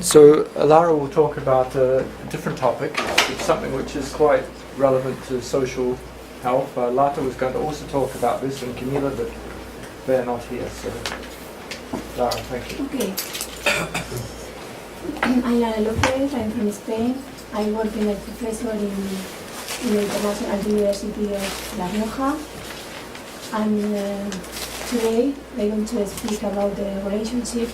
So Lara will talk about a different topic. It's something which is quite relevant to social health. Lata was going to also talk about this, and Camila, but they're not here. So Lara, thank you. Okay. I'm Lara López. I'm from Spain. I work as a professor in the International University of La Rioja. And today I'm going to speak about the relationship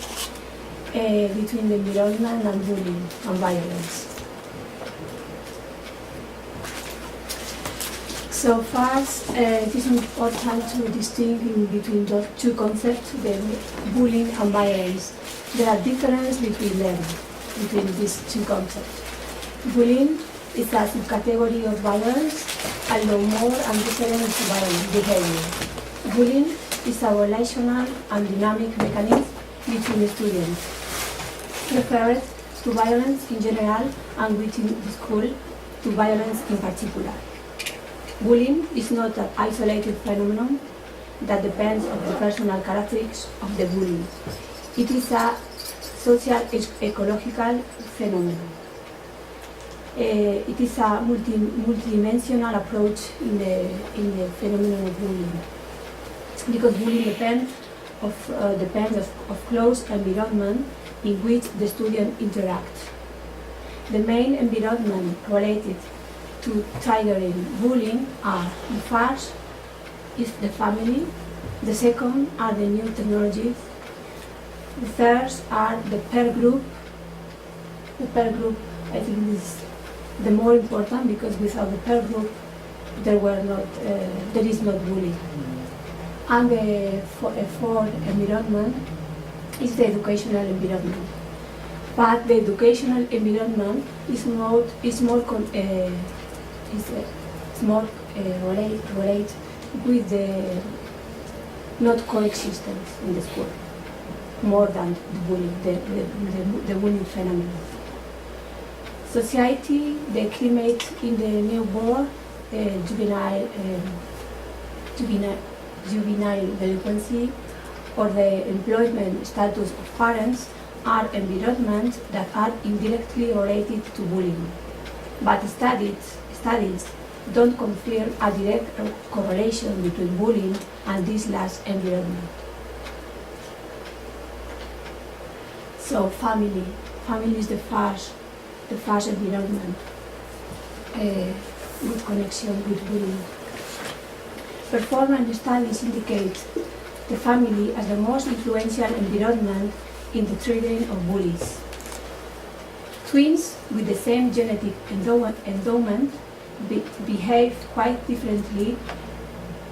between the environment and bullying and violence. So first, it is important to distinguish between those two concepts, the bullying and violence. There are differences between them, between these two concepts. Bullying is a subcategory of violence, although more and different violent behavior. Bullying is a relational and dynamic mechanism between students, referred to violence in general and within the school to violence in particular. Bullying is not an isolated phenomenon that depends on the personal characteristics of the bully. It is a social ecological phenomenon. It is a multidimensional approach in the phenomenon of bullying, because bullying depends of close environment in which the student interacts. The main environment related to triggering bullying are: the first is the family, the second are the new technologies, the third are the peer group. The peer group, I think, is the more important, because without the peer group there is not bullying. And the fourth environment is the educational environment. But the educational environment is more related with the not coexistence in the school, more than the bullying, the bullying phenomenon. Society, the climate in the newborn, juvenile delinquency, or the employment status of parents are environments that are indirectly related to bullying. But studies don't confirm a direct correlation between bullying and this last environment. So family is the first environment with connection with bullying. Performance studies indicate the family as the most influential environment in the triggering of bullies. Twins with the same genetic endowment behave quite differently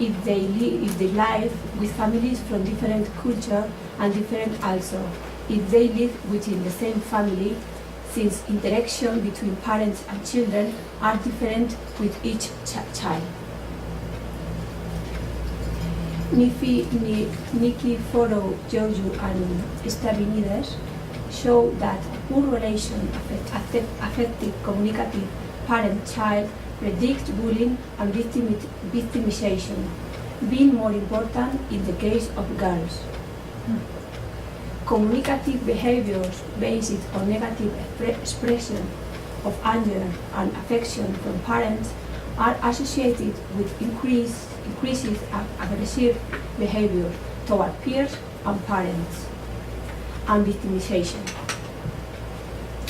if they live with families from different culture, and different also if they live within the same family, since interaction between parents and children are different with each child. Nikiforo, Joju, and Stavinides show that poor relation, affective, communicative parent-child predicts bullying and victimization, being more important in the case of girls. Communicative behaviors based on negative expression of anger and affection from parents are associated with increases aggressive behavior toward peers and parents, and victimization.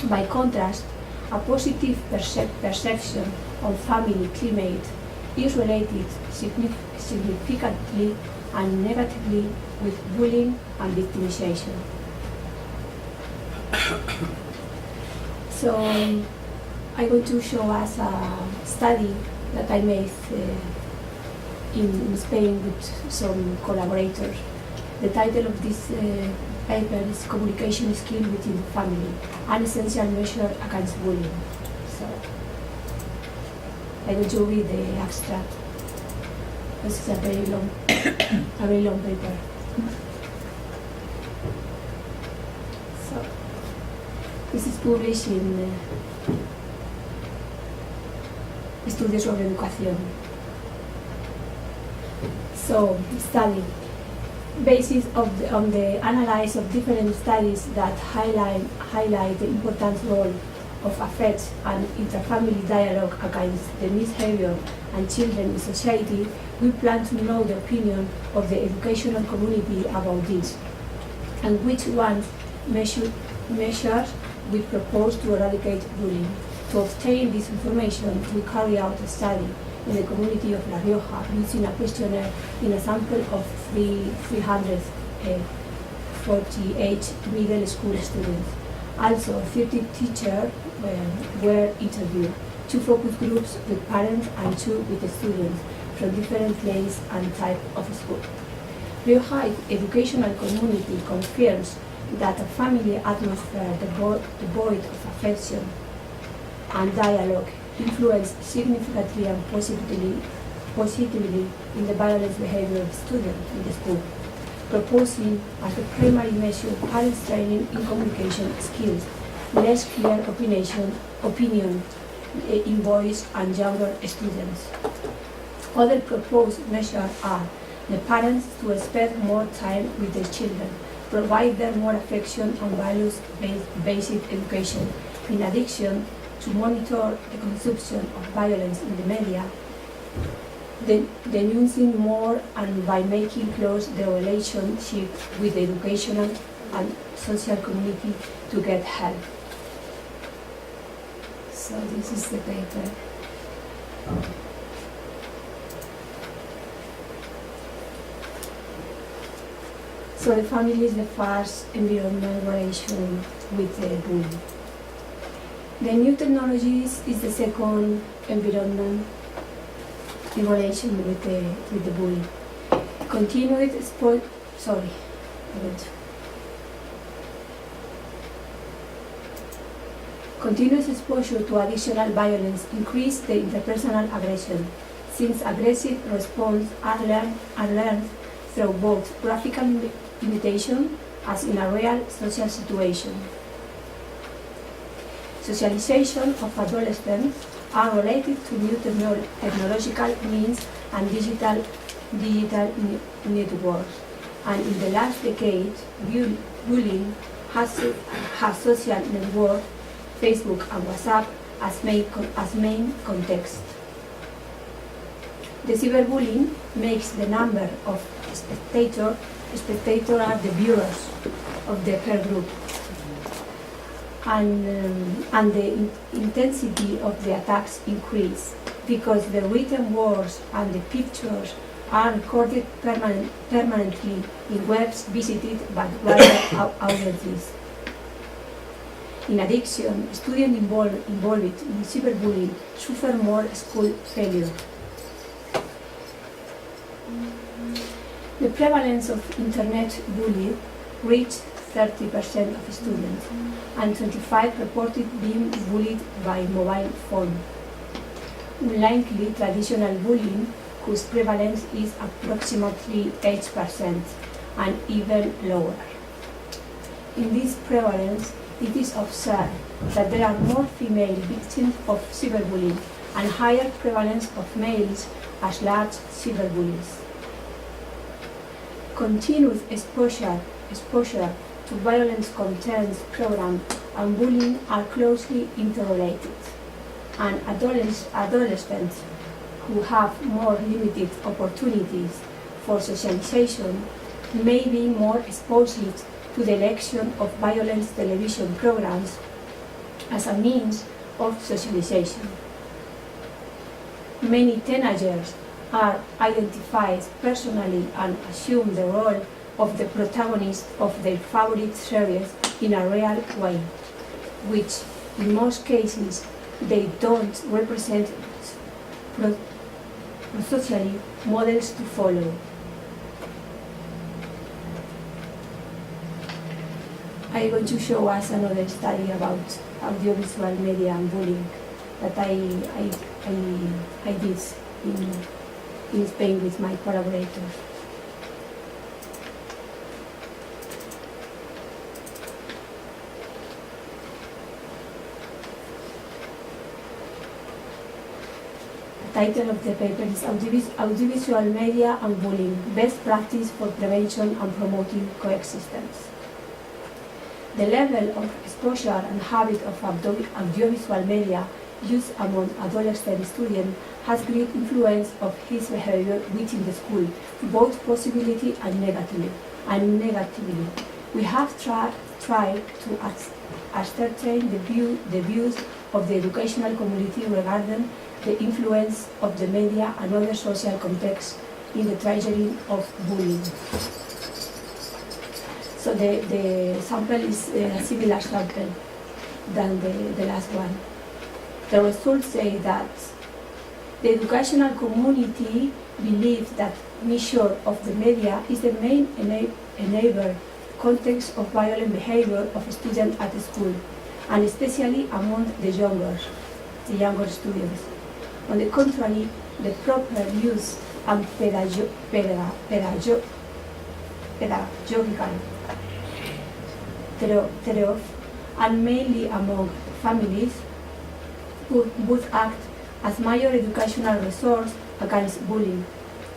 By contrast, a positive perception of family climate is related significantly and negatively with bullying and victimization. So I'm going to show us a study that I made in Spain with some collaborators. The title of this paper is "Communication Skill Within the Family, an Essential Measure Against Bullying." So I will show you the abstract. This is a very long paper. So this is published in Estudios sobre Educación. So, study. Basis on the analysis of different studies that highlight the important role of affect and interfamily dialogue against the misbehavior and children in society, we plan to know the opinion of the educational community about this, and which measures we propose to eradicate bullying. To obtain this information, we carry out a study in the community of La Rioja using a questionnaire in a sample of 348 middle school students. Also, 30 teachers were interviewed, 2 focus groups with parents and 2 with the students from different places and type of school. Rioja educational community confirms that a family atmosphere devoid of affection and dialogue influence significantly and positively in the violent behavior of students in the school, proposing as a primary measure parents training in communication skills, less clear opinion in boys and younger students. Other proposed measures are the parents to spend more time with their children, provide them more affection and values-based education, in addition to monitor the consumption of violence in the media, denuncing more and by making close the relationship with the educational and social community to get help. So this is the paper. So the family is the first environmental relation with the bullying. The new technologies is the second environment in relation with the bullying. Continued Continuous exposure to additional violence increase the interpersonal aggression, since aggressive responses are learned through both graphical imitation as in a real social situation. Socialization of adolescents are related to new technological means and digital networks, and in the last decade, bullying has social networks, Facebook and WhatsApp as main context. The cyberbullying makes the number of spectators are the viewers of the peer group, and the intensity of the attacks increase because the written words and the pictures are recorded permanently in webs visited by wider audiences. In addition, students involved in cyberbullying suffer more school failure. The prevalence of internet bullying reached 30% of students, and 25% reported being bullied by mobile phone. Unlikely traditional bullying, whose prevalence is approximately 8% and even lower. In this prevalence, it is observed that there are more female victims of cyberbullying and higher prevalence of males as large cyberbullies. Continuous exposure to violence contents, programs, and bullying are closely interrelated, and adolescents who have more limited opportunities for socialization may be more exposed to the election of violence television programs as a means of socialization. Many teenagers are identified personally and assume the role of the protagonist of their favorite series in a real way, which in most cases they don't represent socially models to follow. I'm going to show us another study about audiovisual media and bullying that I did in Spain with my collaborators. title of the paper is Audiovisual Media and Bullying, Best Practice for Prevention and Promoting Coexistence. The level of exposure and habit of audiovisual media used among adolescent students has great influence of his behavior within the school, both positively and negatively. We have tried to ascertain the views of the educational community regarding the influence of the media and other social contexts in the triggering of bullying. So the sample is a similar sample than the last one. The results say that the educational community believes that measure of the media is the main enabler context of violent behavior of students at school, and especially among the younger students. On the contrary, the proper use and pedagogical thereof, and mainly among families, would act as major educational resource against bullying,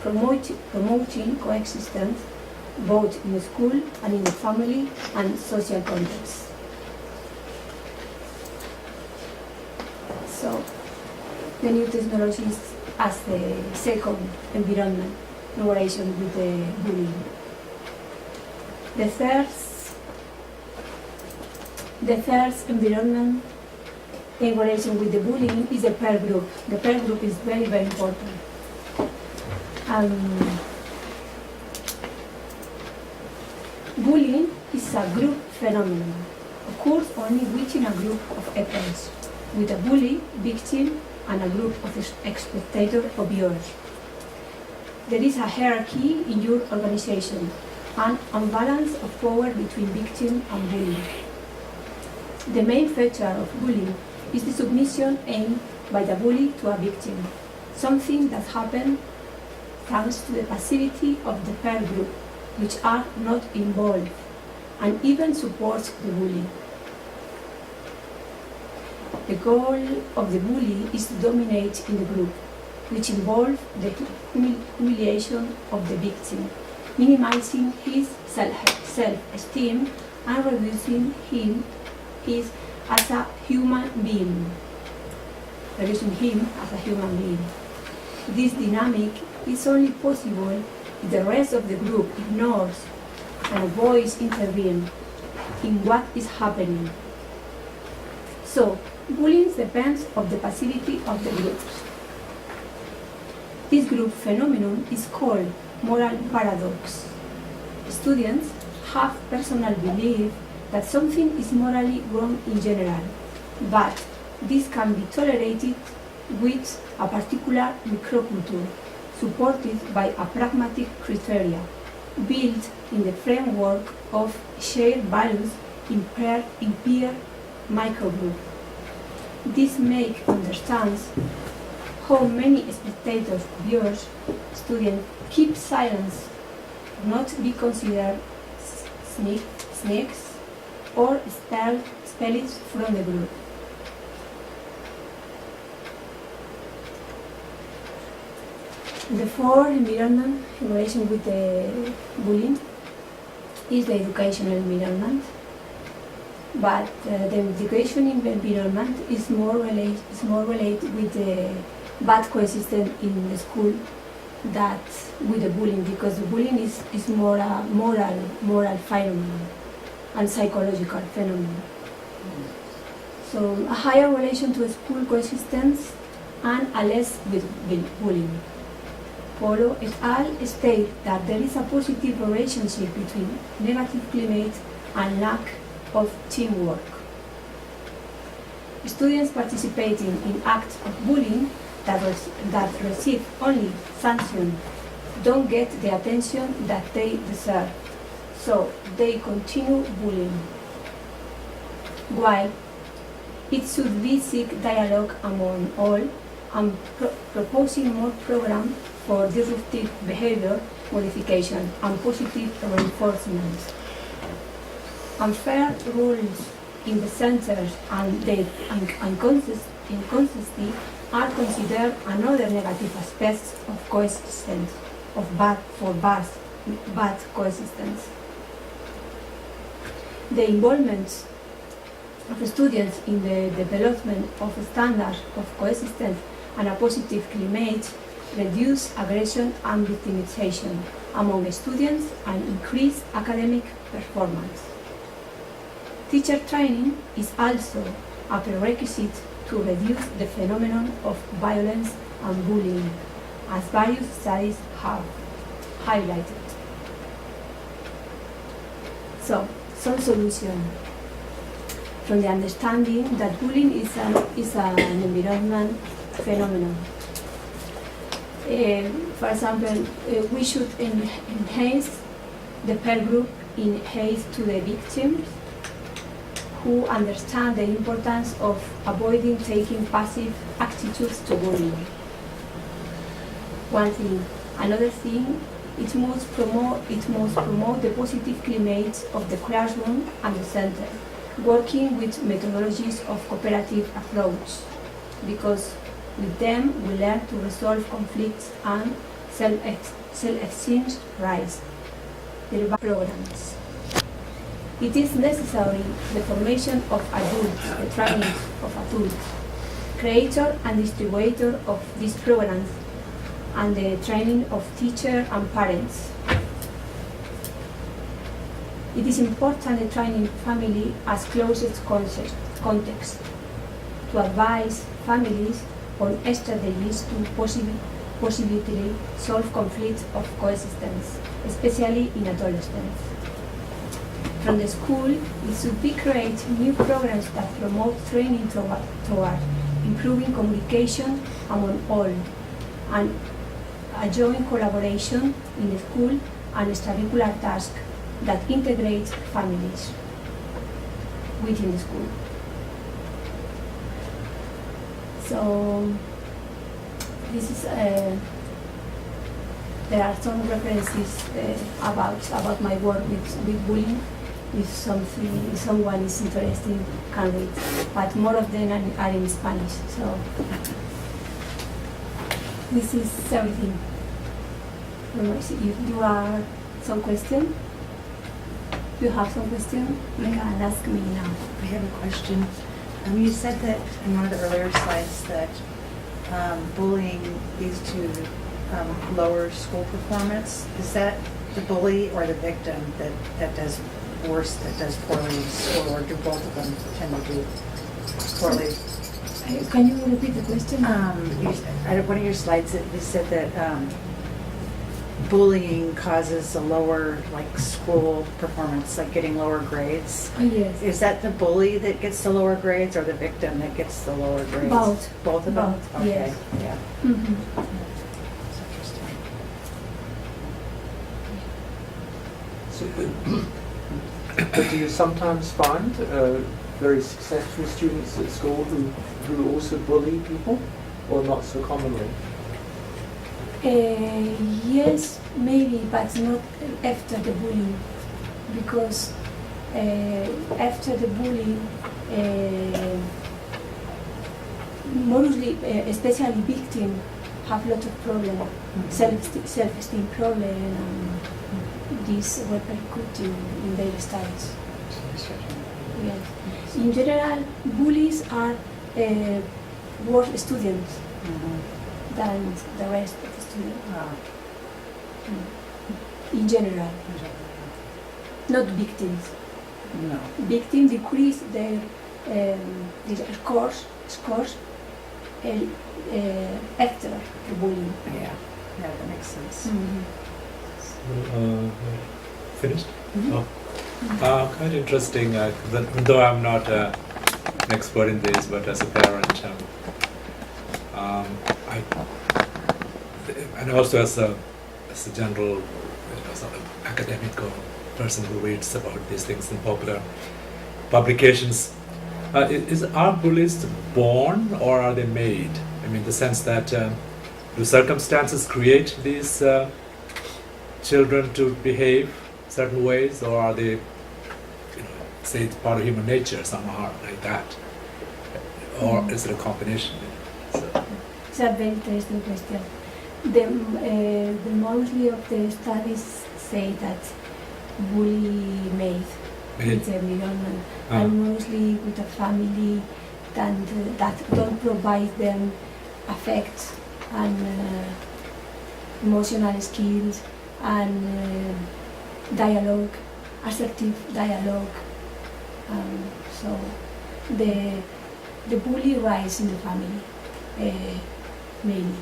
promoting coexistence both in the school and in the family and social context. So, the new technologies as the second environment in relation with the bullying. The third environment in relation with the bullying is the peer group. The peer group is very, very important. Bullying is a group phenomenon, occurs only within a group of equals, with a bully, victim, and a group of spectators or viewers. There is a hierarchy in your organization, an imbalance of power between victim and bully. The main feature of bullying is the submission aimed by the bully to a victim, something that happens thanks to the passivity of the peer group, which are not involved, and even supports the bully. The goal of the bully is to dominate in the group, which involves the humiliation of the victim, minimizing his self-esteem and reducing him as a human being. This dynamic is only possible if the rest of the group ignores and avoids intervening in what is happening. So, bullying depends on the passivity of the group. This group phenomenon is called moral paradox. Students have personal belief that something is morally wrong in general, but this can be tolerated with a particular microculture, supported by a pragmatic criteria, built in the framework of shared values in peer microgroup. This makes understands how many spectators, viewers, students keep silence, not be considered snakes, or expelled from the group. The fourth environment in relation with the bullying is the educational environment, but the education environment is more related with the bad coexistence in the school than with the bullying, because the bullying is more a moral phenomenon and psychological phenomenon. So a higher relation to school coexistence and a less with bullying. Polo et al. State that there is a positive relationship between negative climate and lack of teamwork. Students participating in acts of bullying that receive only sanction don't get the attention that they deserve, so they continue bullying. While it should be seek dialogue among all and proposing more programs for disruptive behavior modification and positive reinforcement. Unfair rules in the centers and the inconsistency are considered another negative aspects of coexistence, of bad coexistence. The involvement of students in the development of standards of coexistence and a positive climate reduce aggression and victimization among students and increase academic performance. Teacher training is also a prerequisite to reduce the phenomenon of violence and bullying, as various studies have highlighted. So, some solution from the understanding that bullying is an environment phenomenon. For example, we should enhance the peer group in aid to the victims, who understand the importance of avoiding taking passive attitudes to bullying. One thing. Another thing, it must promote the positive climate of the classroom and the center, working with methodologies of cooperative approach, because with them we learn to resolve conflicts and self-esteem rise. Programs. It is necessary the formation of adults, the training of adults, creator and distributor of these programs, and the training of teachers and parents. It is important the training family as closest context to advise families on strategies to possibly solve conflicts of coexistence, especially in adolescents. From the school, it should be create new programs that promote training toward improving communication among all, and a joint collaboration in the school and extracurricular tasks that integrate families within the school. So this is there are some references about my work with bullying. If someone is interested, can read, but more of them are in Spanish. So this is everything. If you are some question, you have some question, you can ask me now. I have a question. You said that in one of the earlier slides that bullying leads to lower school performance. Is that the bully or the victim that does worse, that does poorly in school, or do both of them tend to do poorly? Can you repeat the question? One of your slides, you said that bullying causes a lower, like, school performance, like getting lower grades. Oh, yes. Is that the bully that gets the lower grades, or the victim that gets the lower grades? Both. Both of them? Both, Okay. yes. Yeah. Mm-hmm. That's interesting. But do you sometimes find very successful students at school who also bully people, or not so commonly? Yes, maybe, but not after the bullying, because after the bullying, mostly, especially victims, have a lot of problems, self-esteem problem, and this repercuting in their studies. Yes. In general, bullies are worse students than the rest of the students. In general, not victims. No. Victims decrease their scores after the bullying. Yeah, that makes sense. Finished? Mhm. Oh. Quite interesting, though I'm not an expert in this, but as a parent, and also as a general sort of academic or person who reads about these things in popular publications, are bullies born or are they made? I mean, the sense that do circumstances create these children to behave certain ways, or are they, say it's part of human nature somehow like that, or is it a combination? So. it's a very interesting question. The mostly of the studies say that bully made with the environment and mostly with a family that don't provide them affect and emotional skills and dialogue, assertive dialogue. So the bully rise in the family mainly.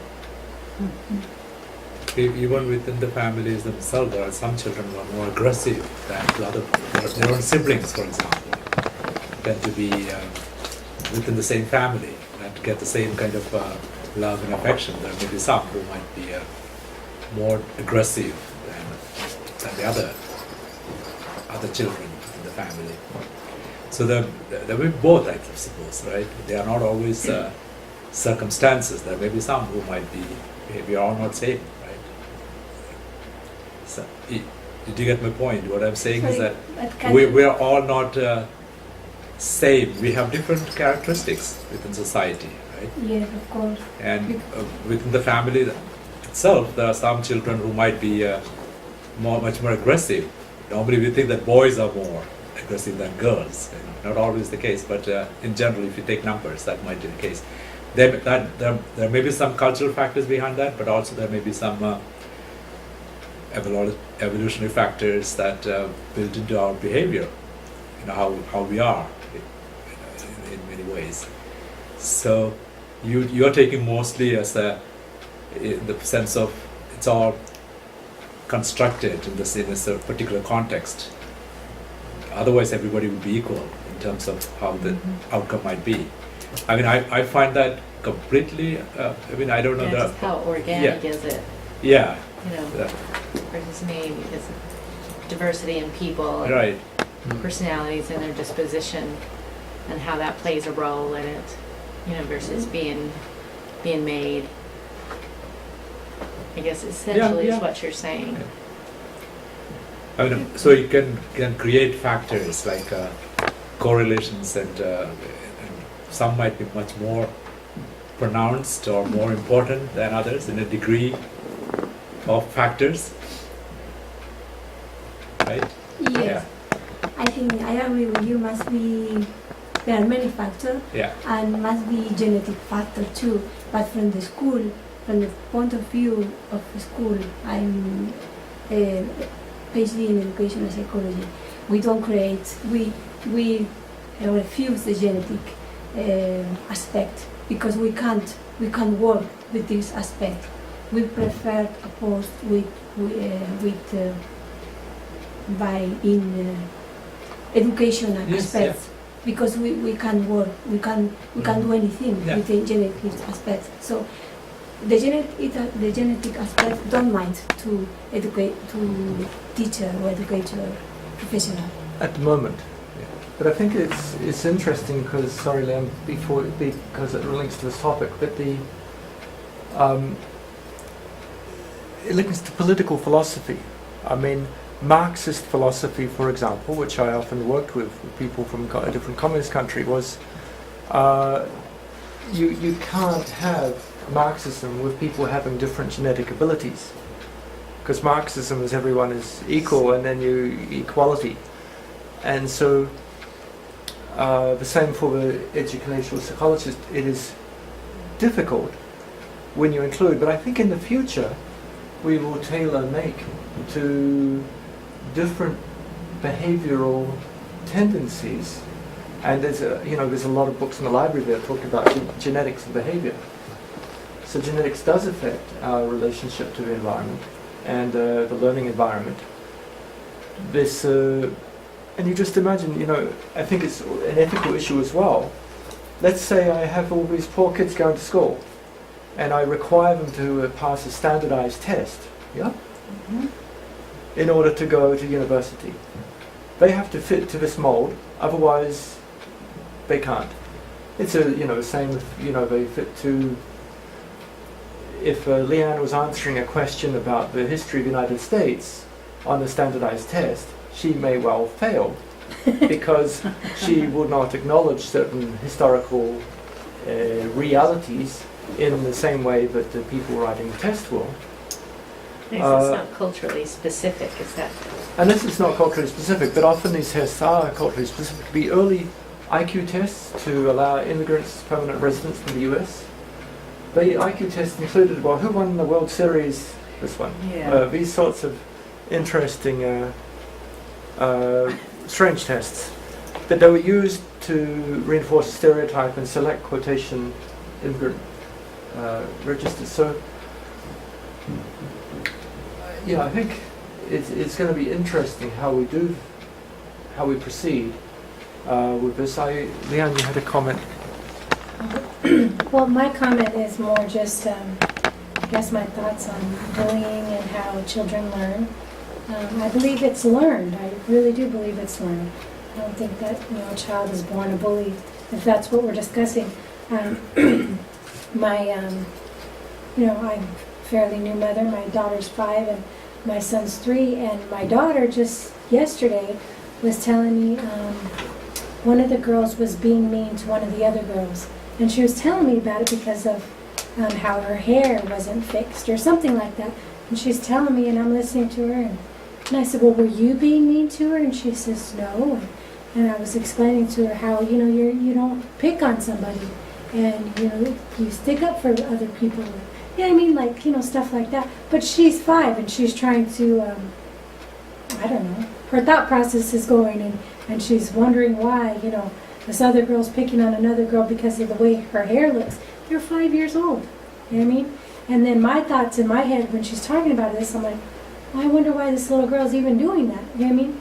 Even within the families themselves, there are some children who are more aggressive than their own siblings, for example, tend to be within the same family and to get the same kind of love and affection. There may be some who might be more aggressive than the other children in the family. So there may be both, I suppose, right? They are not always circumstances. There may be some who might be, we are all not same, right? So, did you get my point? What I'm saying is that we are all not same. We have different characteristics within society, right? Yes, of course. And within the family itself, there are some children who might be much more aggressive. Normally we think that boys are more aggressive than girls. Not always the case, but in general, if you take numbers, that might be the case. There may be some cultural factors behind that, but also there may be some evolutionary factors that built into our behavior, how we are in many ways. So you're taking mostly as in the sense of it's all constructed in a particular context. Otherwise, everybody would be equal in terms of how the outcome might be. I mean, I find that completely. I don't know. Yeah, just how organic is it? Yeah. Versus me, because of diversity in people, and right. personalities and their disposition, and how that plays a role in it. Versus being made. I guess essentially is what you're saying. Yeah. So you can create factors like correlations, and some might be much more pronounced or more important than others in a degree of factors, right? Yes. Yeah. I think I agree with you. There are many factors, and must be genetic factor too. But from the point of view of the school, I'm a PhD in educational psychology. We don't create. We refuse the genetic aspect because we can't work with this aspect. We prefer opposed by educational aspects because we can't work. We can't do anything with the genetic aspect. So the genetic aspect don't mind to teacher or educator professional At the moment. But I think it's interesting because, sorry Liam, because it links to this topic, but it links to political philosophy. I mean, Marxist philosophy, for example, which I often worked with people from a different communist country, was you can't have Marxism with people having different genetic abilities, because Marxism is everyone is equal, and then equality, and so the same for the educational psychologist. It is difficult when you include, but I think in the future we will tailor-make to different behavioral tendencies, and there's a lot of books in the library that talk about genetics and behavior. So genetics does affect our relationship to the environment and the learning environment. And you just imagine, I think it's an ethical issue as well. Let's say I have all these poor kids going to school, and I require them to pass a standardized test, in order to go to university. They have to fit to this mold, otherwise they can't. It's the same if, they fit to, if Leanne was answering a question about the history of the United States on the standardized test, she may well fail because she would not acknowledge certain historical realities in the same way that the people writing the test will. It's not culturally specific, is that? And this is not culturally specific, but often these tests are culturally specific. To be early IQ tests to allow immigrants, permanent residents in the US. The IQ tests included, well, who won the World Series? This one. Yeah. These sorts of interesting, strange tests. But they were used to reinforce a stereotype and select quotation immigrant registers. So, yeah, I think it's going to be interesting how we proceed with this. Leanne, you had a comment. Well, my comment is more just, I guess, my thoughts on bullying and how children learn. I believe it's learned. I really do believe it's learned. I don't think that a child is born a bully, if that's what we're discussing. I'm a fairly new mother. My daughter's 5 and my son's 3, and my daughter just yesterday was telling me one of the girls was being mean to one of the other girls. And she was telling me about it because of how her hair wasn't fixed or something like that. And she's telling me, and I'm listening to her. And I said, well, were you being mean to her? And she says, no. And I was explaining to her how, you don't pick on somebody. And, you stick up for other people. You know what I mean? Like, stuff like that. But she's 5 and she's trying to, I don't know. Her thought process is going and she's wondering why, this other girl's picking on another girl because of the way her hair looks. They're 5 years old. You know what I mean? And then my thoughts in my head when she's talking about this, I'm like, I wonder why this little girl's even doing that. You know what I mean?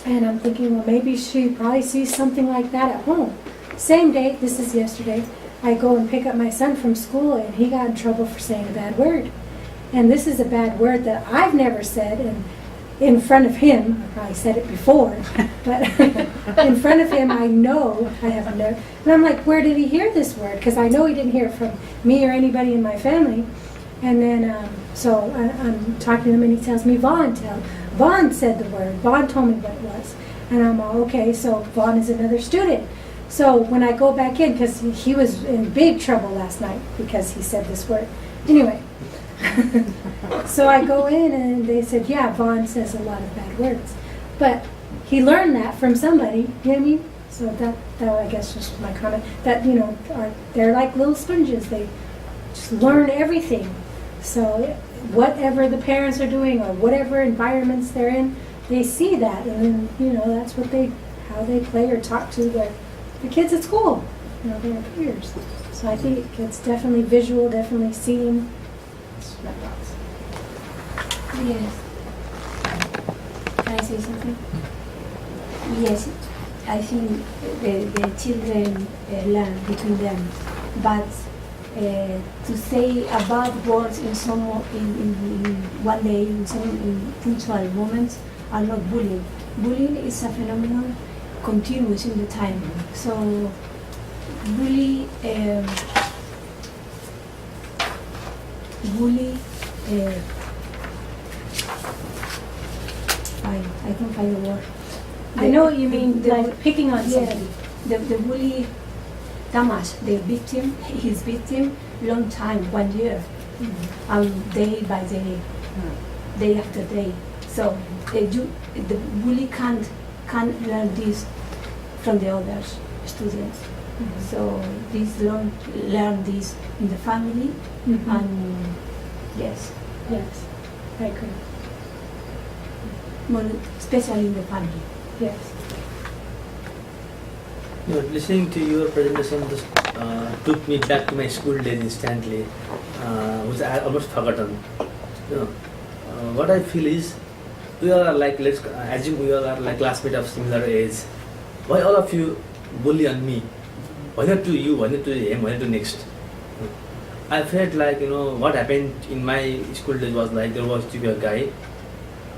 And I'm thinking, well, maybe she probably sees something like that at home. Same day, this is yesterday, I go and pick up my son from school and he got in trouble for saying a bad word. And this is a bad word that I've never said, and in front of him, I probably said it before, but in front of him, I know I haven't never. And I'm like, where did he hear this word? Because I know he didn't hear it from me or anybody in my family. And then, so I'm talking to him, and he tells me, Vaughn said the word. Vaughn told me what it was. And I'm all, okay, so Vaughn is another student. So when I go back in, because he was in big trouble last night because he said this word. Anyway. So I go in and they said, yeah, Vaughn says a lot of bad words. But he learned that from somebody, you know what I mean? So that I guess just my comment, that, they're like little sponges. They just learn everything. So whatever the parents are doing or whatever environments they're in, they see that. And then, that's how they play or talk to the kids at school, their peers. So I think it's definitely visual, definitely seeing. My thoughts. Yes. Can I say something? Yes, I think the children learn between them, but to say bad words in one day, in some punctual moments, are not bullying. Bullying is a phenomenon continuous in the time. So, bully. I can't find the word. I know what you mean, like picking on somebody. The bully damage the victim, his victim, long time, 1 year, day by day, day after day. So the bully can't learn this from the other students. So these learn this in the family, and yes, I agree. more especially in the family. Yes. Listening to your presentation just took me back to my school days instantly, which I had almost forgotten. What I feel is, we all are like, let's assume we all are like classmates of similar age. Why all of you bully on me? Why not to you? Why not to him? Why not to next? I felt like, what happened in my school days was like, there was to be a guy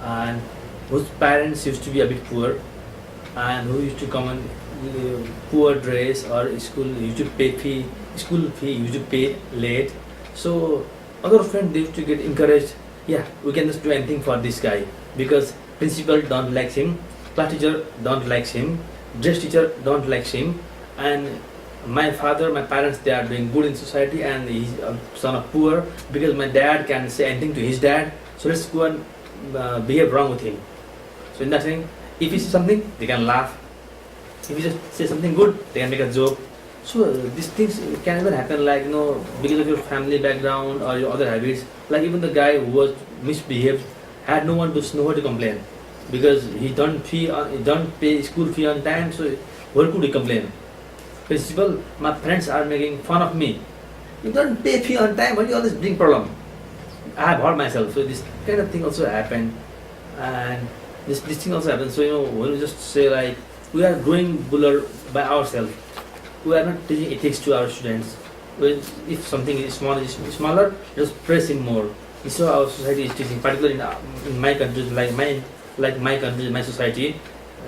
and whose parents used to be a bit poor, and who used to come on poor dress or school used to pay school fee used to pay late. So other friends, they used to get encouraged, yeah, we can just do anything for this guy because principal don't like him, class teacher don't like him, dress teacher don't like him, and my parents, they are doing good in society, and he's a son of poor, because my dad can say anything to his dad, so let's go and behave wrong with him. So in that thing, if he says something, they can laugh. If you just say something good, they can make a joke. So these things can even happen, like, because of your family background or your other habits. Like even the guy who was misbehaved had nowhere to complain, because he don't pay school fee on time. So where could he complain? Principal, my friends are making fun of me. You don't pay fee on time, why do you always bring problem? I have hurt myself. So this kind of thing also happened, and this thing also happens. So when we just say like we are growing buller by ourselves, we are not teaching ethics to our students. If something is smaller, just press him more. This is how our society is teaching, particularly in my countries, like my country, my society.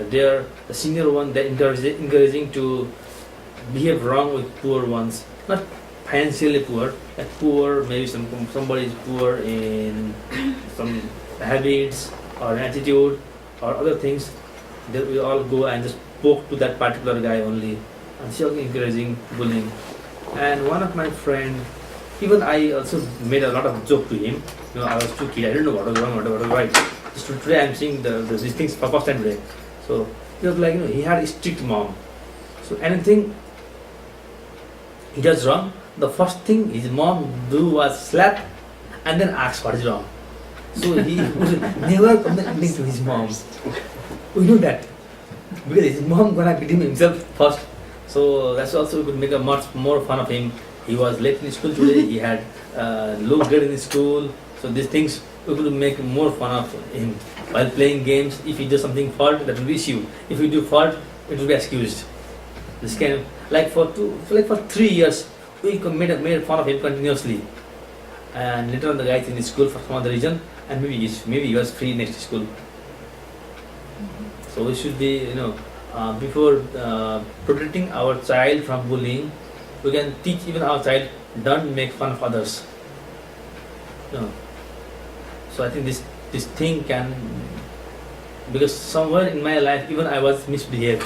They're the senior one. They're encouraging to behave wrong with poor ones, not financially poor, like poor, maybe somebody is poor in some habits or attitude or other things. That we all go and just poke to that particular guy only, and still encouraging bullying. And one of my friend, even I also made a lot of joke to him. I was too kid, I didn't know what was wrong, what was right. Just today I'm seeing these things for first time today. So he was like, he had a strict mom. So anything he does wrong, the first thing his mom do was slap and then ask what is wrong. So he would never complain to his mom. We know that, because his mom gonna beat him himself first. So that's also we could make a much more fun of him. He was late in school today. He had low grade in school. So these things we could make more fun of him while playing games. If he does something fault, that will be issue. If he do fault, it will be excused. This kind of like for 3 years we made fun of him continuously. And later on the guy is in the school for some other reason, and maybe he was free next school. So we should be, before protecting our child from bullying, we can teach even our child, don't make fun of others. So I think this thing can, because somewhere in my life even I was misbehaved,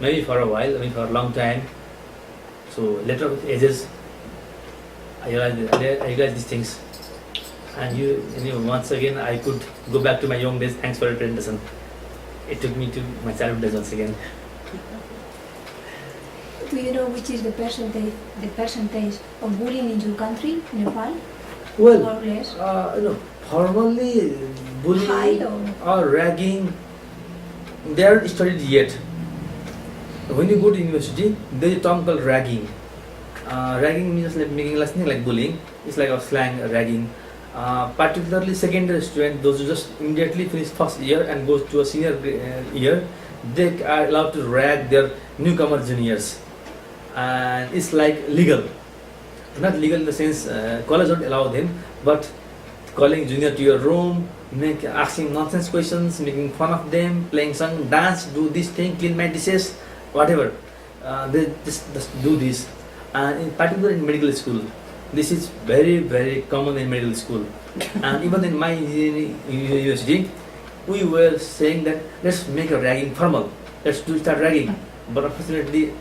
maybe for a while, for a long time. So later with ages, I realized these things, and once again I could go back to my young days. Thanks for your presentation. It took me to my childhood days once again. Do you know which is the percentage of bullying in your country, Nepal? Well, more or less? Formally bullying High or ragging, they aren't studied yet. When you go to university, there is a term called ragging. Ragging means like making less thing like bullying. It's like a slang, ragging. Particularly secondary students, those who just immediately finish first year and goes to a senior year, they are allowed to rag their newcomer juniors, and it's like legal. Not legal in the sense college don't allow them, but calling junior to your room, asking nonsense questions, making fun of them, playing some dance, do this thing, clean my dishes, whatever. They just do this, and in particular in medical school. This is very, very common in medical school. And even in my university, we were saying that let's make a ragging formal. Let's start ragging. But fortunately,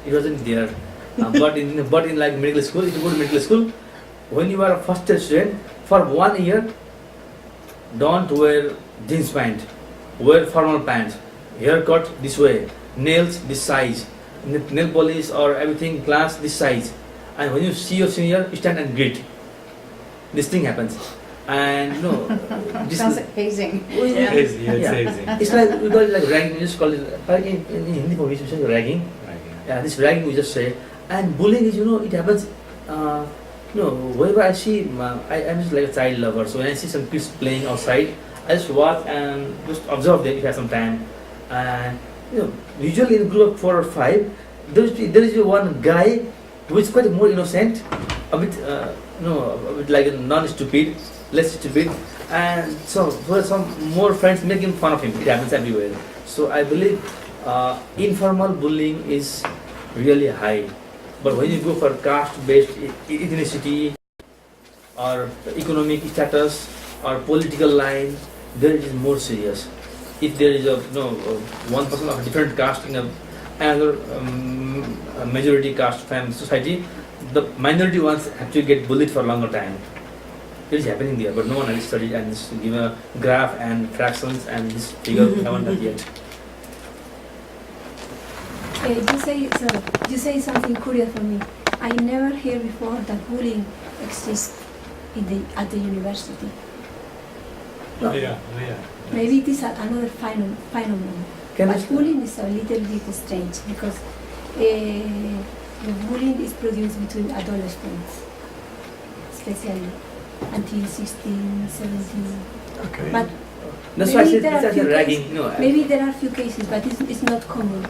it wasn't there. But in like medical school, if you go to medical school, when you are a first year student, for 1 year, don't wear jeans pant. Wear formal pants. Haircut this way. Nails this size. Nail polish or everything glass this size. And when you see your senior, you stand and greet. This thing happens. And this Sounds like hazing. Yeah. Hazing. It's like we call it like ragging. We just call it in Hindi for we say ragging. Yeah, this ragging we just say. And bullying is it happens. Whenever I see, I'm just like a child lover. So when I see some kids playing outside, I just watch and just observe them if I have some time. And usually in a group of 4 or 5, there is one guy who is quite more innocent, a bit like non-stupid, less stupid, and so for some more friends making fun of him. It happens everywhere. So I believe informal bullying is really high. But when you go for caste-based ethnicity or economic status or political line, there it is more serious. If there is one person of a different caste in another majority caste family society, the minority ones actually get bullied for a longer time. It is happening there, but no one has studied and just give a graph and fractions and this figure haven't done yet. You say something curious for me. I never heard before that bullying exists at the university. No. Yeah. Maybe it is another phenomenon. But bullying is a little bit strange because the bullying is produced between adolescents, especially until 16, 17. Okay. But That's why I maybe said there are it's few a ragging. cases, maybe there are few cases, but it's not common.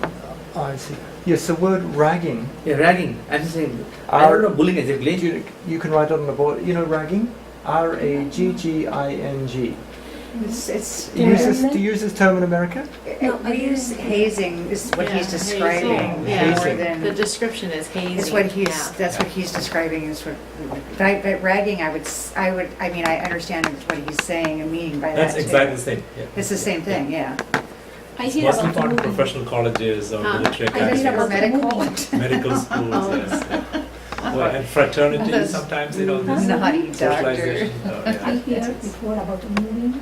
I see. Yes, the word ragging. Yeah, ragging. I'm just saying. I don't know bullying exactly. You can write it on the board. You know ragging? Ragging. It's Do you use this term in America? No, we use hazing is what he's describing hazing, yeah. more Hazing. than The description is hazing. it's what he's yeah. that's what he's describing is what. But ragging, I mean I understand what he's saying and meaning by That's that. exactly too. the same. Yeah. It's the same thing, yeah. I It's hear mostly about found in bullying. professional colleges or Huh. military I hear about academies, medical. medical schools, Oh. yes. Well, and fraternities Those sometimes, this naughty doctor. socialization. I hear before about moving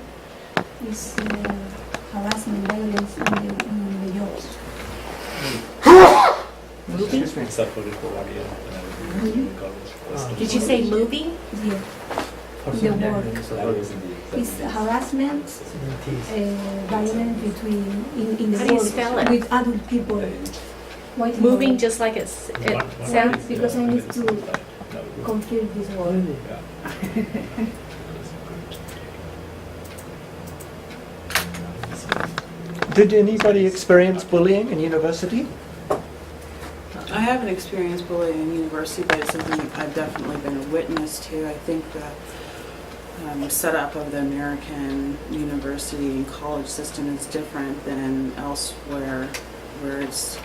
is harassment, violence in the jobs. Moving? Excuse me. Suffered it for 1 year when I was in college. Did you say moving? Yeah, the work. That was in the It's harassment, violence in the How do you work spell it? with adult people. Why do you Moving know? just like it sounds. because I need to confirm this word. Did anybody experience bullying in university? I haven't experienced bullying in university, but it's something I've definitely been a witness to. I think the setup of the American university and college system is different than elsewhere, where it's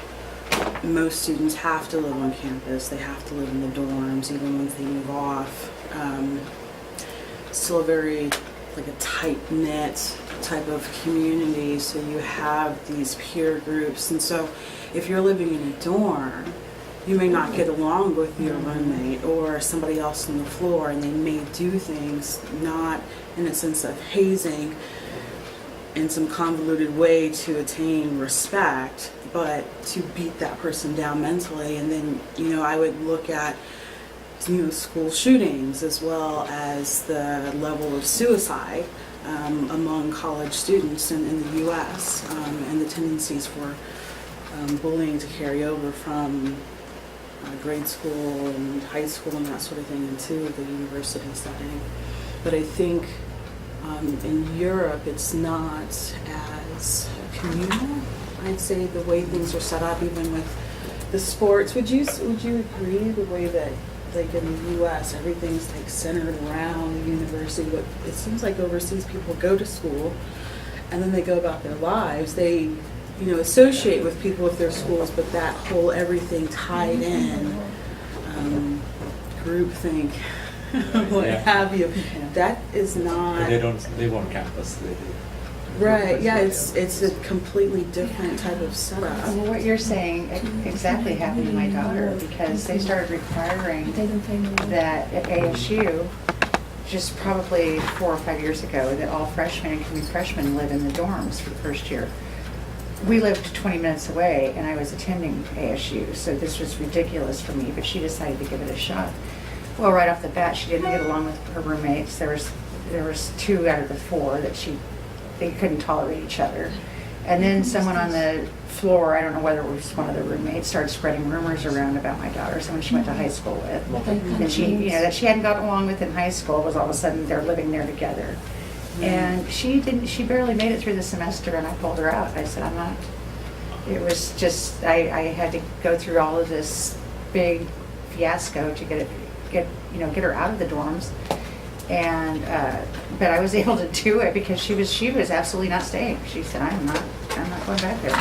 most students have to live on campus. They have to live in the dorms, even once they move off. Still a very like a tight-knit type of community, so you have these peer groups, and so if you're living in a dorm, you may not get along with your roommate or somebody else on the floor, and they may do things not in a sense of hazing in some convoluted way to attain respect, but to beat that person down mentally. And then, I would look at school shootings as well as the level of suicide among college students in the U.S. And the tendencies for bullying to carry over from grade school and high school and that sort of thing into the university setting. But I think in Europe it's not as communal. I'd say the way things are set up, even with the sports. Would you agree the way that, like in the U.S., everything's like centered around the university? But it seems like overseas people go to school and then they go about their lives. They, associate with people with their schools, but that whole everything tied in, groupthink, what have you, that is not. They won't campus. Right, Yeah, it's a completely different type of setup. Well, what you're saying exactly happened to my daughter, because they started requiring They don't pay me. that at ASU, just probably 4 or 5 years ago, that all freshmen and incoming freshmen live in the dorms for the first year. We lived 20 minutes away, and I was attending ASU, so this was ridiculous for me, but she decided to give it a shot. Well, right off the bat, she didn't get along with her roommates. There was 2 out of the 4 that they couldn't tolerate each other. And then someone on the floor, I don't know whether it was one of the roommates, started spreading rumors around about my daughter, someone she went to high school with. And she, that she hadn't gotten along with in high school, was all of a sudden they're living there together. And she barely made it through the semester, and I pulled her out. I said, I'm not. It was just, I had to go through all of this big fiasco to get her out of the dorms. And but I was able to do it because she was absolutely not staying. She said, I'm not going back there.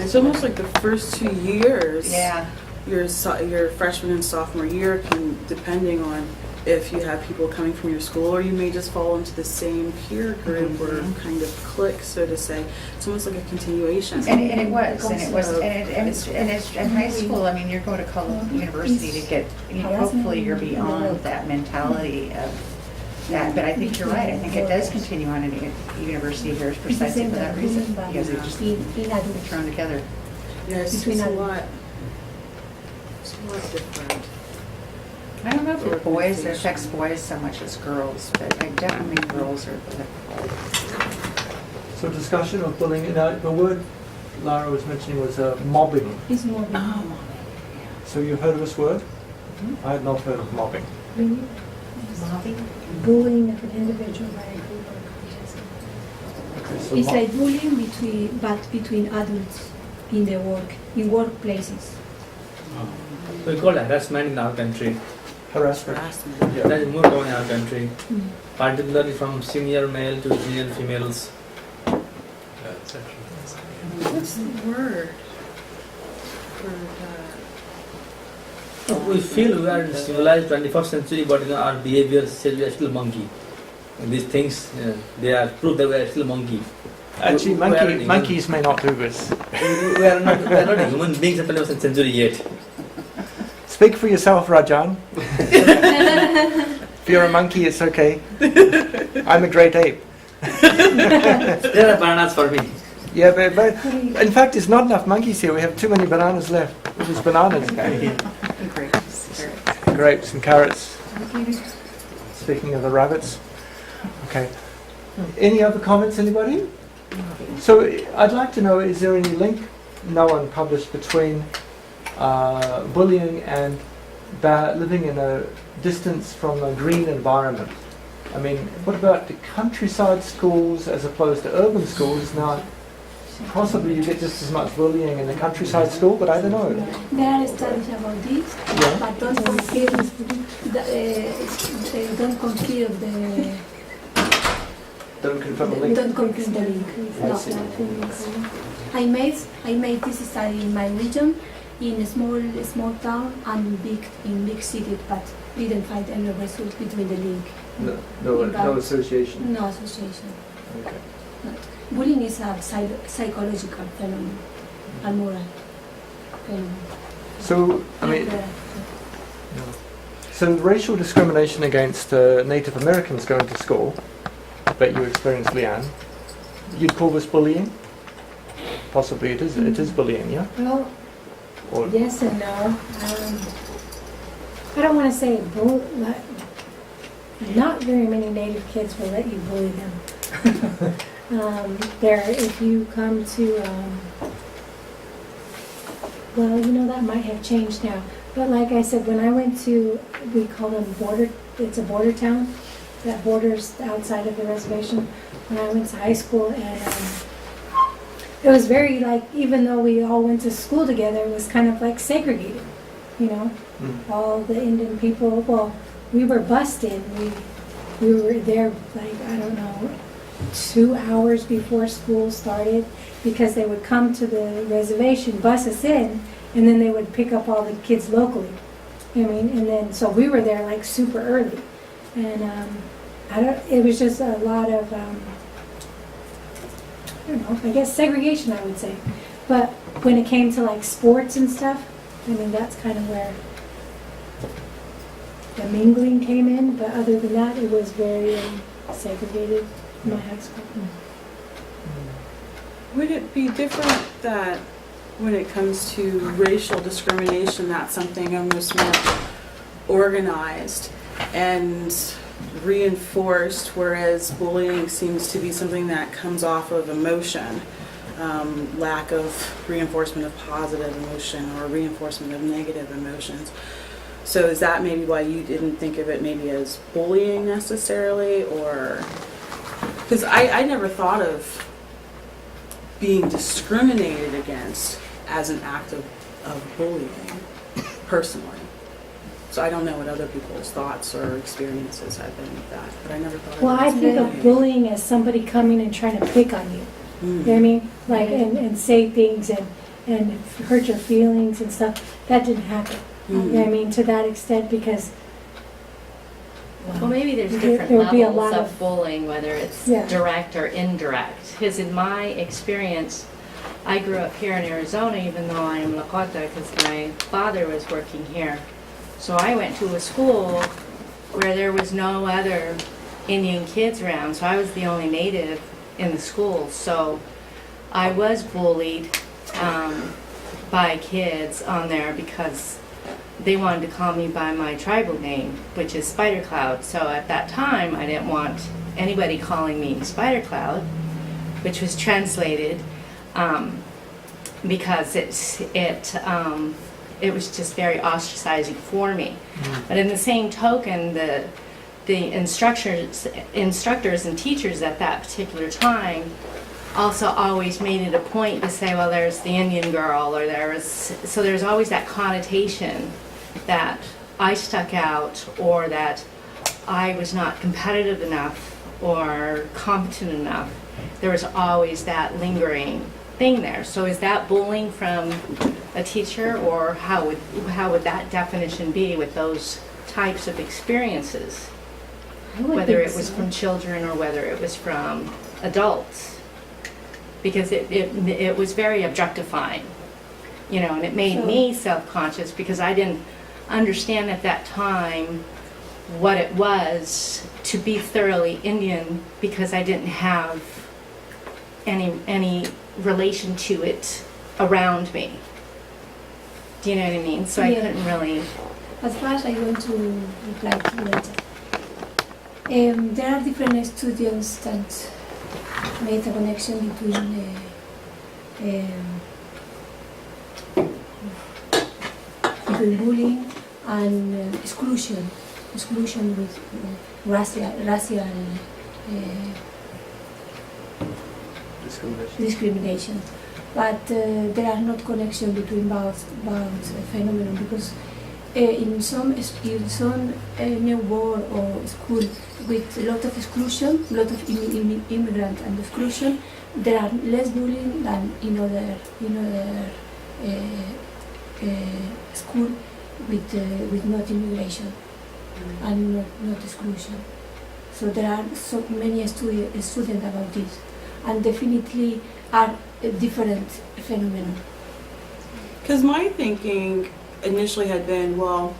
It's almost like the first 2 years. Yeah. Your freshman and sophomore year can, depending on if you have people coming from your school, or you may just fall into the same peer group or kind of clique, so to say. It's almost like a continuation. And it was in high school. I mean, you're going to college, university to get. Hopefully, you're beyond that mentality of that. But I think you're right. I think it does continue on in university here precisely for that reason. Because they're just thrown together. Yes, it's a lot. It's a lot different. I don't know if it affects boys so much as girls, but I definitely think girls are the. So discussion of bullying. Now, the word Lara was mentioning was mobbing. It's mobbing. Oh, So you heard of this word? I had not heard of mobbing. Really? Mobbing? Bullying of an individual by a group or contest. Okay, so It's like bullying between adults in workplaces. We call it harassment in our country. harassment. harassment. Yeah. That is more common in our country, Mm. particularly from senior male to junior females. Yeah, it's actually. What's the word for that? We feel we are in civilized 21st century, but our behavior says we are still monkey. And these things, they are proof that we are still monkey. Actually, We are not monkeys may not do this. we are not human beings in the 21st century yet. Speak for yourself, Rajan. If you're a monkey, it's okay. I'm a great ape. There are bananas for me. Yeah, but in fact, there's not enough monkeys here. We have too many bananas left. There's bananas. Grapes and carrots. Speaking of the rabbits. Okay. Any other comments, anybody? So I'd like to know, is there any link, no one published, between bullying and living in a distance from a green environment? I mean, what about the countryside schools as opposed to urban schools? Now, possibly you get just as much bullying in the countryside school, but I don't know. There are studies about this, Yeah. but don't consider don't consider the Don't confirm the link. don't consider the link. I No. see. I made this study in my region, in a small town and in big city, but didn't find any result between the link. No association. No association. Okay. Bullying is a psychological phenomenon, a moral phenomenon. So, I mean, Not, so racial discrimination against Native Americans going to school, I bet you experienced, Leanne, you'd call this bullying? Possibly it is bullying, yeah? Well, Or, yes and no. I don't want to say not very many Native kids will let you bully them. If you come to, well, that might have changed now. But like I said, when I went to, we call them it's a border town that borders outside of the reservation. When I went to high school, and it was very even though we all went to school together, it was kind of like segregated, all the Indian people. Well, we were bused in. We were there I don't know, 2 hours before school started, because they would come to the reservation, bus us in, and then they would pick up all the kids locally. And then so we were there super early, and it was just a lot of I guess segregation, I would say. But when it came to sports and stuff, that's kind of where the mingling came in. But other than that, it was very segregated in my high school. Would it be different that when it comes to racial discrimination, that's something almost more organized and reinforced, whereas bullying seems to be something that comes off of emotion, lack of reinforcement of positive emotion or reinforcement of negative emotions? So is that maybe why you didn't think of it maybe as bullying necessarily? Or because I never thought of being discriminated against as an act of bullying personally. So I don't know what other people's thoughts or experiences have been with that, but I never thought of Well, it I as think of bullying as somebody coming and trying to pick on you. You know what I mean? And say things and hurt your feelings and stuff. That didn't happen. You know what I mean? To that extent, because Well, maybe there's There- different there would be a levels lot of of- bullying, whether it's Yeah. direct or indirect. Because in my experience, I grew up here in Arizona, even though I am Lakota, because my father was working here. So I went to a school where there was no other Indian kids around, so I was the only native in the school. So I was bullied by kids on there because they wanted to call me by my tribal name, which is Spider Cloud. So at that time, I didn't want anybody calling me Spider Cloud, which was translated because it was just very ostracizing for me. But in the same token, the instructors and teachers at that particular time also always made it a point to say, well, there's the Indian girl, or so there's always that connotation that I stuck out, or that I was not competitive enough or competent enough. There was always that lingering thing there. So is that bullying from a teacher, or how would that definition be with those types of experiences? I would Whether think it was so. from children or whether it was from adults? Because it was very objectifying, and it made So- me self-conscious because I didn't understand at that time what it was to be thoroughly Indian, because I didn't have any relation to it around me. Do you know what I mean? So I Yeah. couldn't really. As far as I want to reply to later. There are different students that made a connection between bullying and exclusion with racial discrimination. But there are not connection between both phenomenon, because in some neighborhood or school with a lot of exclusion, a lot of immigrant and exclusion, there are less bullying than in other school with not immigration and not exclusion. So there are so many students about this, and definitely are a different phenomenon. Because my thinking initially had been, well,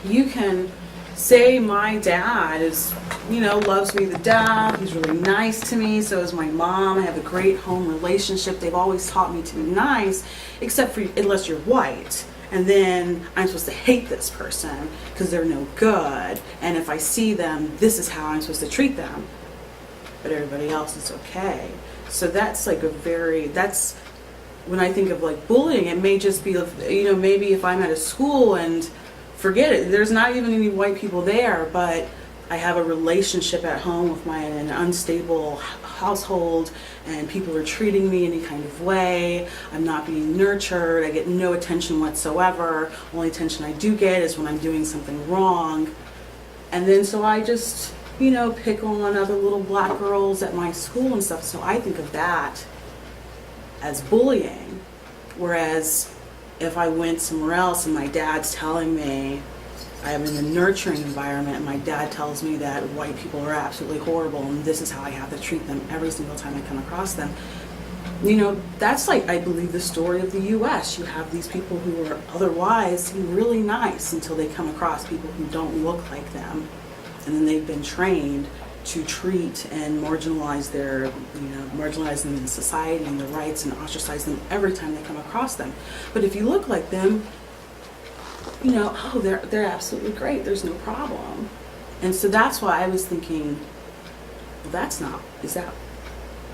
you can say my dad is, loves me to death, he's really nice to me, so is my mom, I have a great home relationship, they've always taught me to be nice, except for unless you're white. And then I'm supposed to hate this person because they're no good, and if I see them, this is how I'm supposed to treat them. But everybody else is okay. So that's like that's when I think of like bullying, it may just be, maybe if I'm at a school and forget it, there's not even any white people there, but I have a relationship at home with an unstable household, and people are treating me any kind of way, I'm not being nurtured, I get no attention whatsoever, only attention I do get is when I'm doing something wrong. And then so I just, pick on other little black girls at my school and stuff, so I think of that as bullying. Whereas if I went somewhere else and my dad's telling me I'm in a nurturing environment and my dad tells me that white people are absolutely horrible and this is how I have to treat them every single time I come across them, that's like, I believe, the story of the US. You have these people who are otherwise really nice until they come across people who don't look like them, and then they've been trained to treat and marginalize marginalize them in society and the rights, and ostracize them every time they come across them. But if you look like them, they're absolutely great, there's no problem. And so that's why I was thinking, well,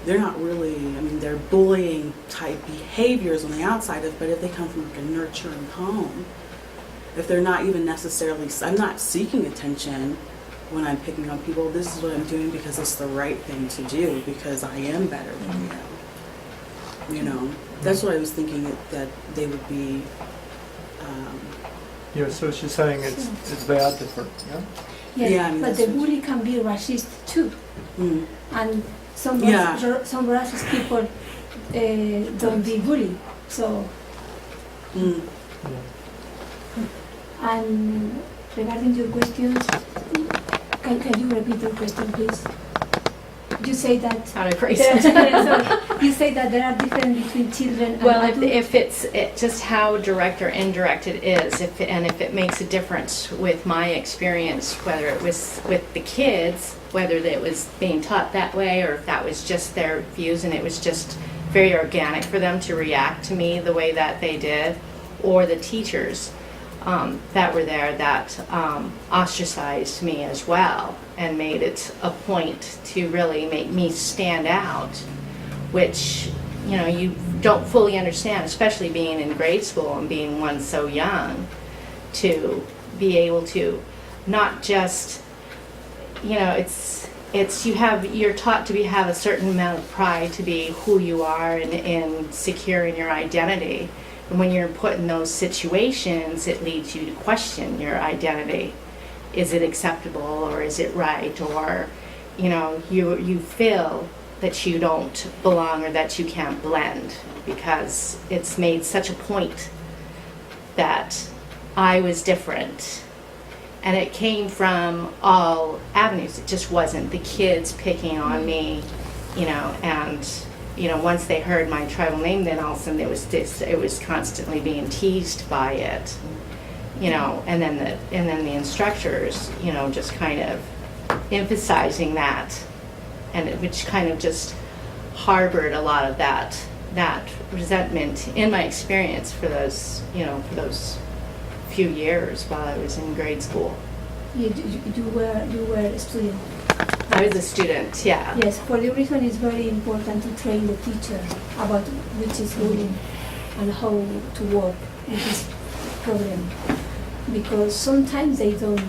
they're not really, they're bullying type behaviors on the outside of, but if they come from like a nurturing home, if they're not even necessarily, I'm not seeking attention when I'm picking on people, this is what I'm doing because it's the right thing to do, because I am better than you. That's what I was thinking, that they would be. So she's saying they are different, yeah? Yes, Yeah, but that's the what- bully can be racist too, Mm. and some Yeah. some racist people don't be bullied. So, Mm. and regarding your questions, Can you repeat your question, please? You say that Sounded crazy. there are different, you say that there are different between children and Well, adults. if it's just how direct or indirect it is, if it makes a difference with my experience, whether it was with the kids, whether it was being taught that way, or if that was just their views and it was just very organic for them to react to me the way that they did, or the teachers that were there that ostracized me as well and made it a point to really make me stand out, which, you know, you don't fully understand, especially being in grade school and being one so young, to be able to not just, you know, you're taught to have a certain amount of pride to be who you are and secure in your identity. And when you're put in those situations, it leads you to question your identity. Is it acceptable, or is it right? Or, you know, you feel that you don't belong or that you can't blend because it's made such a point that I was different. And it came from all avenues. It just wasn't the kids picking on me, you know, and, you know, once they heard my tribal name, then all of a sudden it was constantly being teased by it, you know, and then the instructors, you know, just kind of emphasizing that, which kind of just harbored a lot of that resentment in my experience for those, you know, for those few years while I was in grade school. You were a student. I was a student, yeah. Yes, for the reason it's very important to train the teacher about which is bullying and how to work with this problem, because sometimes they don't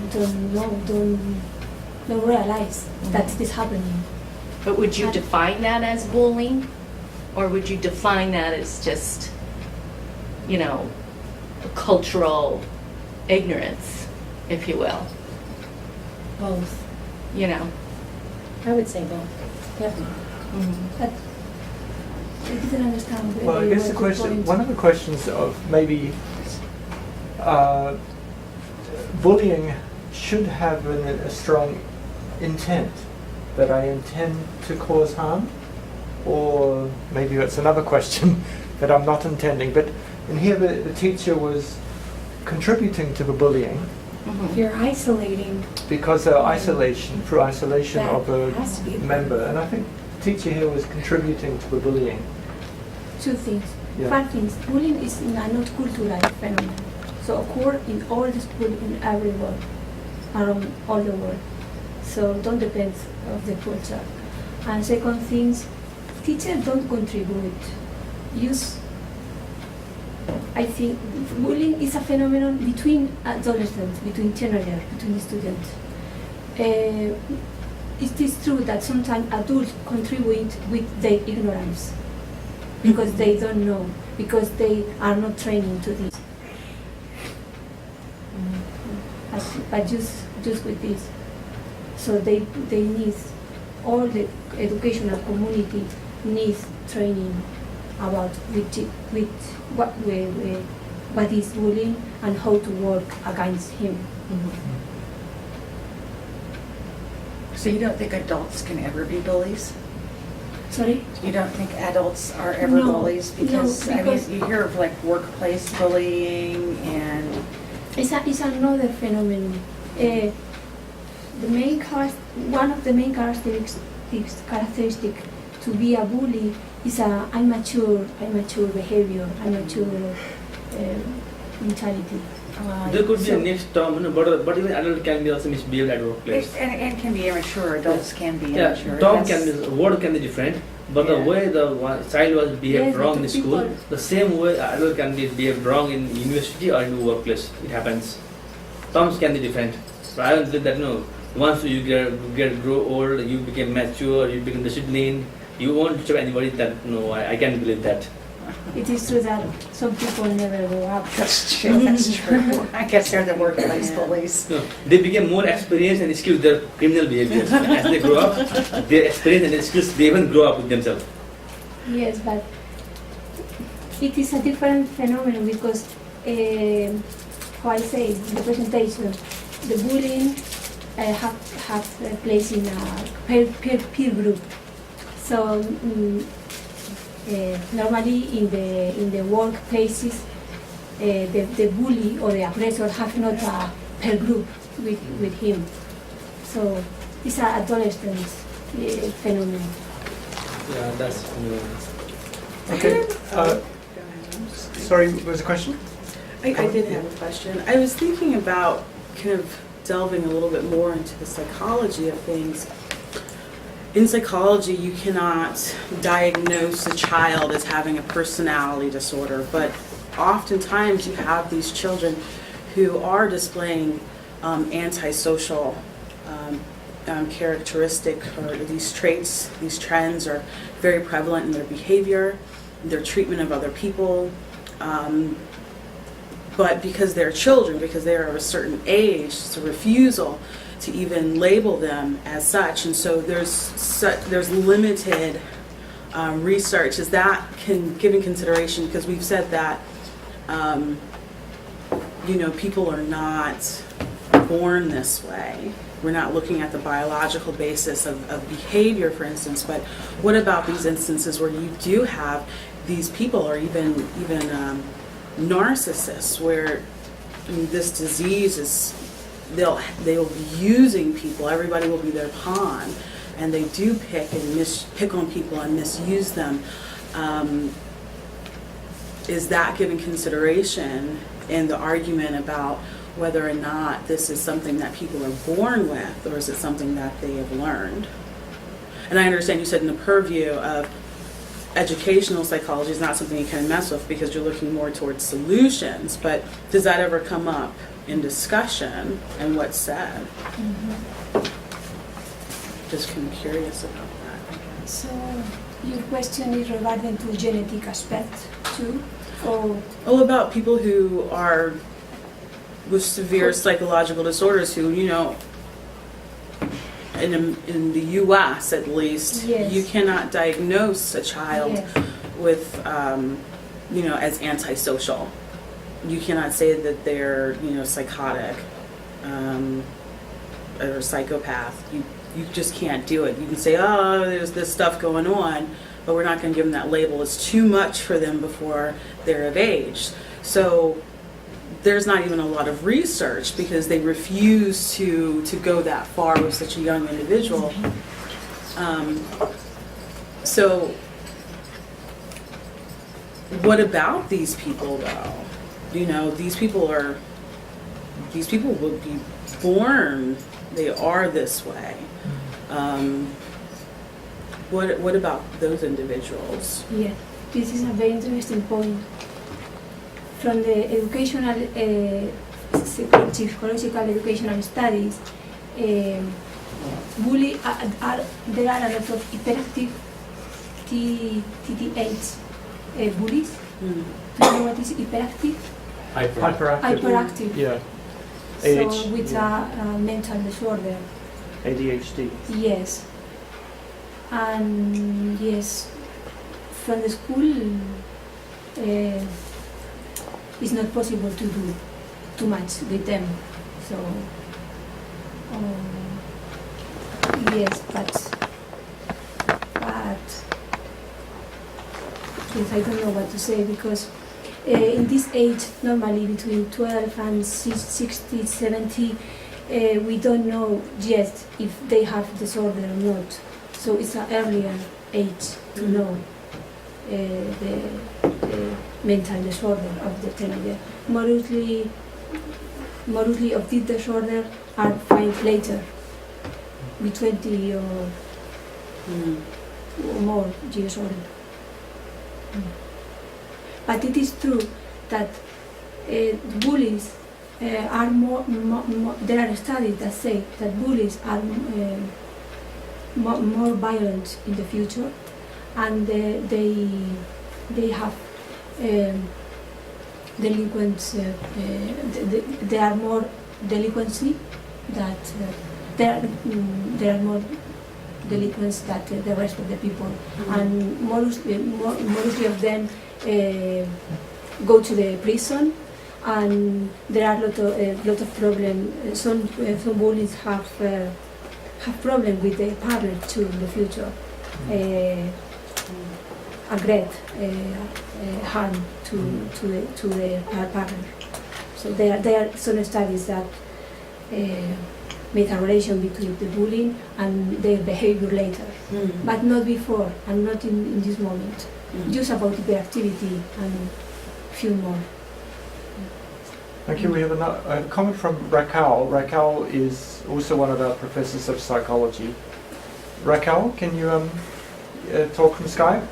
realize that it is happening. But would you define that as bullying, or would you define that as just, you know, cultural ignorance, if you will? Both. You know. I would say both. Definitely. But I didn't understand. Well, I guess the question, one of the questions of maybe bullying should have a strong intent, that I intend to cause harm, or maybe that's another question that I'm not intending. But in here, the teacher was contributing to the bullying If you're isolating, because through isolation That of a has to be a member, and I think the teacher here was contributing to the bullying. Two things. Yeah. One thing, bullying is not cultural phenomenon. So occur in all the school in every world, around all the world. So don't depend of the culture. And second things, teachers don't contribute. I think bullying is a phenomenon between adolescents, between teenagers, between students. It is true that sometimes adults contribute with their ignorance because they don't know, because they are not trained to this. But just with this. So they need, all the educational community needs training about what is bullying and how to work against him. So you don't think adults can ever be bullies? Sorry? You don't think adults are ever No, bullies? no, Because, I because- mean, you hear of like workplace bullying and, It's another phenomenon. One of the main characteristics to be a bully is a immature behavior, immature mentality. There could be a So- next term, you know, but even adult can be also misbehaved at workplace. and can be immature, adults can be Yeah, immature. term That's- can be, word can be different, but the Yeah. way the child was behaved Yes, wrong but in school, people- the same way adult can be behaved wrong in university or in the workplace. It happens. Terms can be different. But I don't think that, no, once you grow old, you become mature, you become disciplined, you won't tell anybody that, no, I can't believe that. It is true that some people never grow up. That's true, that's true. I guess they're the workplace bullies. No, they become more experienced and skilled with their criminal behaviors. As they grow up, their experience and skills, they even grow up with themselves. Yes, but it is a different phenomenon because, how I say, the presentation, the bullying have a place in a peer group. So normally in the workplaces, the bully or the aggressor have not a peer group with him. So it's an adolescent phenomenon. Yeah, that's Okay. Go ahead. Sorry, was a question? I did have a question. I was thinking about kind of delving a little bit more into the psychology of things. In psychology, you cannot diagnose a child as having a personality disorder, but oftentimes you have these children who are displaying antisocial characteristic, or these traits, these trends are very prevalent in their behavior, their treatment of other people. But because they're children, because they are of a certain age, it's a refusal to even label them as such. And so there's limited research. Is that given consideration? Because we've said that people are not born this way. We're not looking at the biological basis of behavior, for instance. But what about these instances where you do have these people, or even narcissists, where this disease is, they'll be using people. Everybody will be their pawn, and they do pick on people and misuse them. Is that given consideration in the argument about whether or not this is something that people are born with, or is it something that they have learned? And I understand you said in the purview of educational psychology is not something you can mess with because you're looking more towards solutions, but does that ever come up in discussion and what's said? Just kind of curious about that, I guess. So your question is regarding to genetic aspect too, or All about people who are with severe psychological disorders who, in the U.S. at least, Yes. you cannot diagnose a child Yes. with, as antisocial. You cannot say that they're, psychotic or psychopath. You just can't do it. You can say, oh, there's this stuff going on, but we're not going to give them that label. It's too much for them before they're of age. So there's not even a lot of research because they refuse to go that far with such a young individual. So what about these people, though? These people will be born, they are this way. What about those individuals? yeah, this is a very interesting point. From the educational, psychological educational studies, there are a lot of hyperactive TDH bullies. Do you know what is hyperactive? Hyperactive. Yeah. So ADHD, with a mental disorder. ADHD. Yes. And yes, from the school, it's not possible to do too much with them. So, yes, but yes, I don't know what to say because in this age, normally between 12 and 60, 70, we don't know yet if they have disorder or not. So it's an earlier age to know the mental disorder of the teenager. Mostly of this disorder are found later, with 20 or more years old. But it is true that bullies are more, there are studies that say that bullies are more violent in the future, and they have delinquents. There are more delinquency that there are more delinquents that the rest of the people, and mostly of them go to the prison, and there are lot of problems. Some bullies have problem with the partner too in the future. A great harm to their partner. So there are some studies that made a relation between the bullying and their behavior later, but not before and not in this moment. Just about hyperactivity and few more. Thank you. We have a comment from Raquel. Raquel is also one of our professors of psychology. Raquel, can you talk from Skype?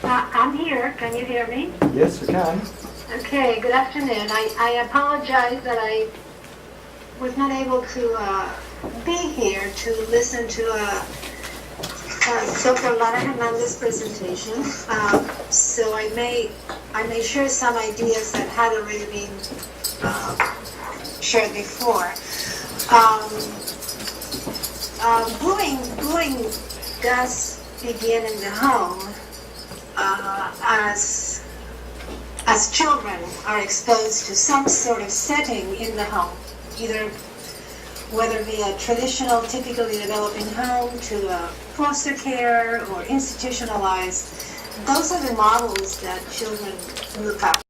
I'm here. Can you hear me? Yes, we can. Okay, good afternoon. I apologize that I was not able to be here to listen to Dr. Lara Hernandez's presentation. So I may share some ideas that had already been shared before. Bullying does begin in the home as children are exposed to some sort of setting in the home, either whether it be a traditional, typically developing home to a foster care or institutionalized. Those are the models that children look up